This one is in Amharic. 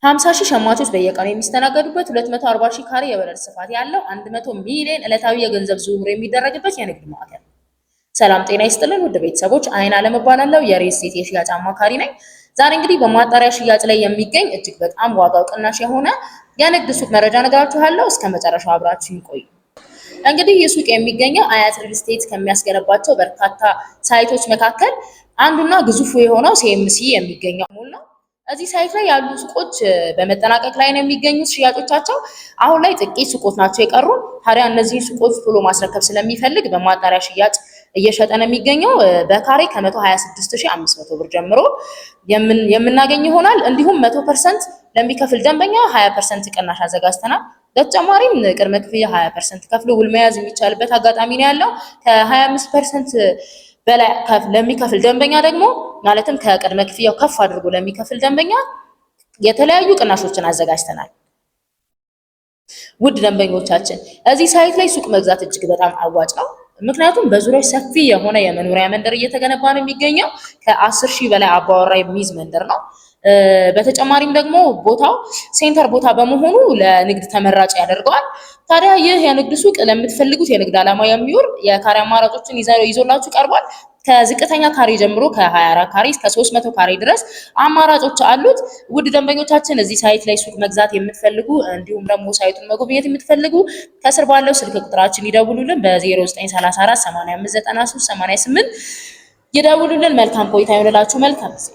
50,000 ሸማቾች በየቀኑ የሚስተናገዱበት 240,000 ካሬ የወለል ስፋት ያለው 100 ሚሊዮን ዕለታዊ የገንዘብ ዝውውር የሚደረግበት የንግድ ማዕከል። ሰላም ጤና ይስጥልን ውድ ቤተሰቦች፣ አይን አለም እባላለሁ የሪል ስቴት የሽያጭ አማካሪ ነኝ። ዛሬ እንግዲህ በማጣሪያ ሽያጭ ላይ የሚገኝ እጅግ በጣም ዋጋው ቅናሽ የሆነ የንግድ ሱቅ መረጃ እነግራችኋለሁ። እስከ መጨረሻው አብራችሁን ቆዩ። እንግዲህ ይህ ሱቅ የሚገኘው አያት ሪል ስቴት ከሚያስገነባቸው በርካታ ሳይቶች መካከል አንዱና ግዙፉ የሆነው ሲኤምሲ የሚገኘው ሞል ነው። እዚህ ሳይት ላይ ያሉ ሱቆች በመጠናቀቅ ላይ ነው የሚገኙት ሽያጮቻቸው። አሁን ላይ ጥቂት ሱቆች ናቸው የቀሩ። ታዲያ እነዚህን ሱቆች ቶሎ ማስረከብ ስለሚፈልግ በማጣሪያ ሽያጭ እየሸጠ ነው የሚገኘው። በካሬ ከ126,500 ብር ጀምሮ የምናገኝ ይሆናል። እንዲሁም 100% ለሚከፍል ደንበኛ 20% ቅናሽ አዘጋጅተናል። በተጨማሪም ቅድመ ክፍያ 20% ከፍሎ ውል መያዝ የሚቻልበት አጋጣሚ ነው ያለው። ከ25% በላይ ለሚከፍል ደንበኛ ደግሞ ማለትም ከቅድመ ክፍያው ከፍ አድርጎ ለሚከፍል ደንበኛ የተለያዩ ቅናሾችን አዘጋጅተናል። ውድ ደንበኞቻችን እዚህ ሳይት ላይ ሱቅ መግዛት እጅግ በጣም አዋጭ ነው። ምክንያቱም በዙሪያው ሰፊ የሆነ የመኖሪያ መንደር እየተገነባ ነው የሚገኘው። ከ10,000 በላይ አባወራ የሚይዝ መንደር ነው። በተጨማሪም ደግሞ ቦታው ሴንተር ቦታ በመሆኑ ለንግድ ተመራጭ ያደርገዋል። ታዲያ ይህ የንግድ ሱቅ ለምትፈልጉት የንግድ ዓላማ የሚውል የካሬ አማራጮችን ይዞላችሁ ቀርቧል። ከዝቅተኛ ካሬ ጀምሮ ከ24 ካሬ እስከ 300 ካሬ ድረስ አማራጮች አሉት። ውድ ደንበኞቻችን እዚህ ሳይት ላይ ሱቅ መግዛት የምትፈልጉ እንዲሁም ደግሞ ሳይቱን መጎብኘት የምትፈልጉ ከስር ባለው ስልክ ቁጥራችን ይደውሉልን። በ0934 859388 ይደውሉልን። መልካም ቆይታ ይሆንላችሁ። መልካም ጊዜ